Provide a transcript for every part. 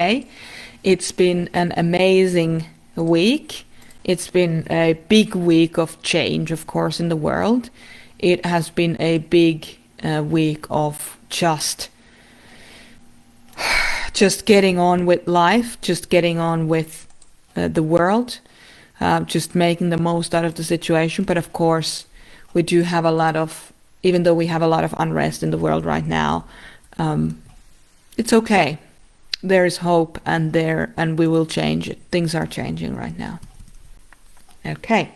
It's been an amazing week. It's been a big week of change, of course, in the world. It has been a big week of just getting on with life, just getting on with the world, just making the most out of the situation. But of course, we do have a lot of, even though we have a lot of unrest in the world right now, it's okay. There is hope, and we will change it. Things are changing right now. Okay.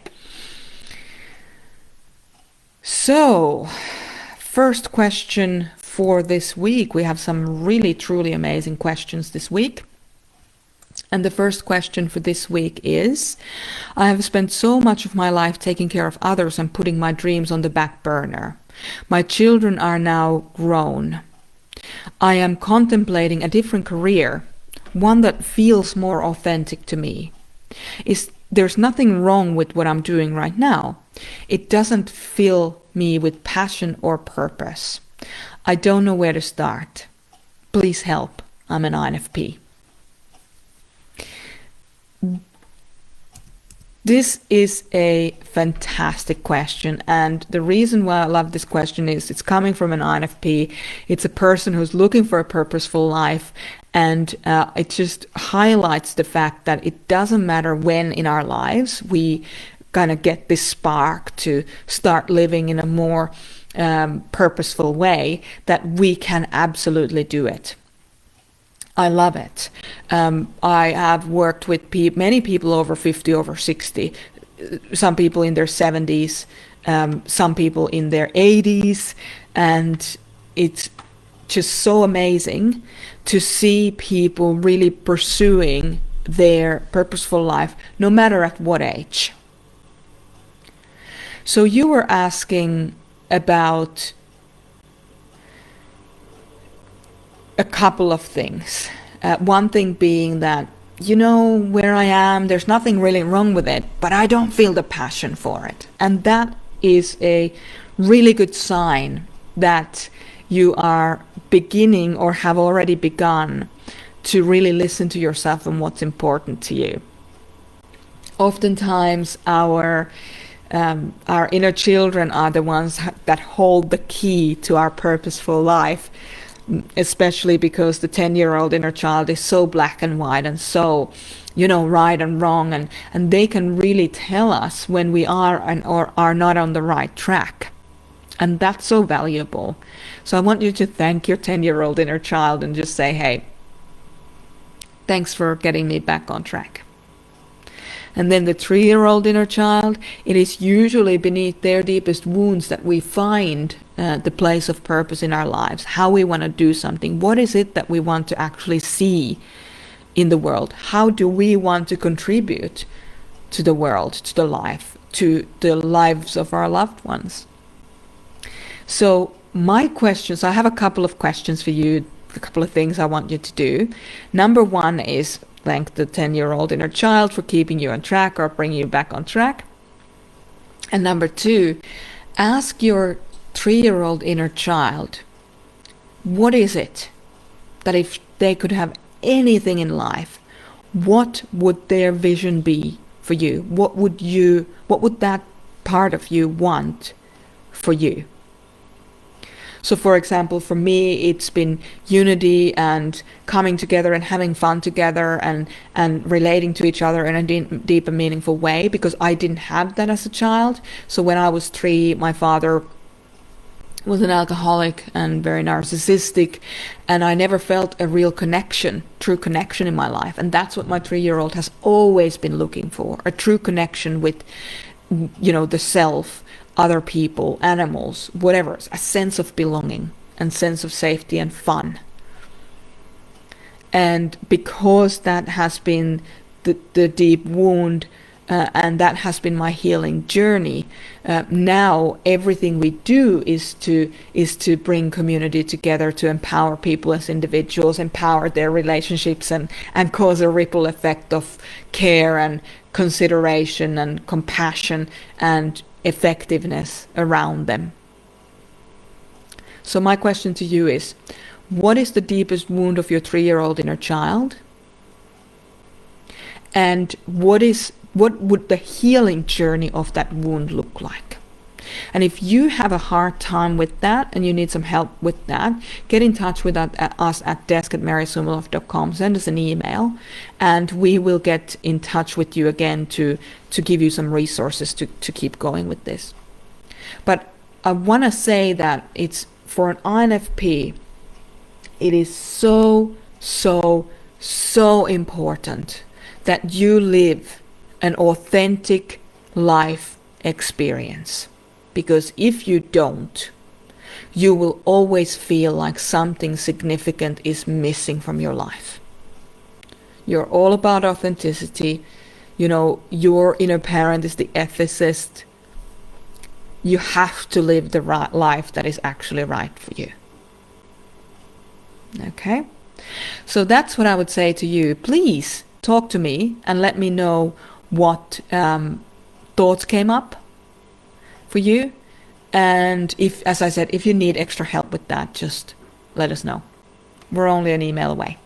So, first question for this week. We have some really, truly amazing questions this week. And the first question for this week is, I have spent so much of my life taking care of others and putting my dreams on the back burner. My children are now grown. I am contemplating a different career, one that feels more authentic to me. There's nothing wrong with what I'm doing right now. It doesn't fill me with passion or purpose. I don't know where to start. Please help. I'm an INFP. This is a fantastic question, and the reason why I love this question is it's coming from an INFP. It's a person who's looking for a purposeful life, and it just highlights the fact that it doesn't matter when in our lives we kind of get this spark to start living in a more purposeful way, that we can absolutely do it. I love it. I have worked with many people over 50, over 60, some people in their 70s, some people in their 80s, and it's just so amazing to see people really pursuing their purposeful life, no matter at what age. So you were asking about a couple of things. One thing being that, where I am, there's nothing really wrong with it, but I don't feel the passion for it. And that is a really good sign that you are beginning or have already begun to really listen to yourself and what's important to you. Oftentimes our inner children are the ones that hold the key to our purposeful life, especially because the 10-year-old inner child is so black and white and so, right and wrong, and they can really tell us when we are or are not on the right track. And that's so valuable. So I want you to thank your 10-year-old inner child and just say, hey, thanks for getting me back on track. And then the 3-year-old inner child, it is usually beneath their deepest wounds that we find the place of purpose in our lives, how we want to do something. What is it that we want to actually see in the world? How do we want to contribute to the world, to the life, to the lives of our loved ones? So my questions, I have a couple of questions for you, a couple of things I want you to do. Number one is, thank the 10-year-old inner child for keeping you on track or bringing you back on track. And number two, ask your 3-year-old inner child, what is it that if they could have anything in life, what would their vision be for you? What would that part of you want for you? So for example, for me, it's been unity and coming together and having fun together and relating to each other in a deep and meaningful way, because I didn't have that as a child. So when I was 3, my father was an alcoholic and very narcissistic, and I never felt a real connection, true connection in my life. And that's what my 3-year-old has always been looking for, a true connection with, the self, other people, animals, whatever, a sense of belonging and sense of safety and fun. And because that has been the deep wound, and that has been my healing journey, now everything we do is to bring community together, to empower people as individuals, empower their relationships, and cause a ripple effect of care and consideration and compassion and effectiveness around them. So my question to you is, what is the deepest wound of your 3-year-old inner child? and what would the healing journey of that wound look like. And if you have a hard time with that and you need some help with that, get in touch with us at desk@merjasumiloff.com. Send us an email, and we will get in touch with you again to give you some resources to keep going with this. But I want to say that it's for an INFP, it is so, so, so important that you live an authentic life experience. Because if you don't, you will always feel like something significant is missing from your life. You're all about authenticity. You know, your inner parent is the ethicist. You have to live the right life that is actually right for you. Okay? So that's what I would say to you. Please talk to me and let me know what thoughts came up for you. And if, as I said, if you need extra help with that, just let us know. We're only an email away.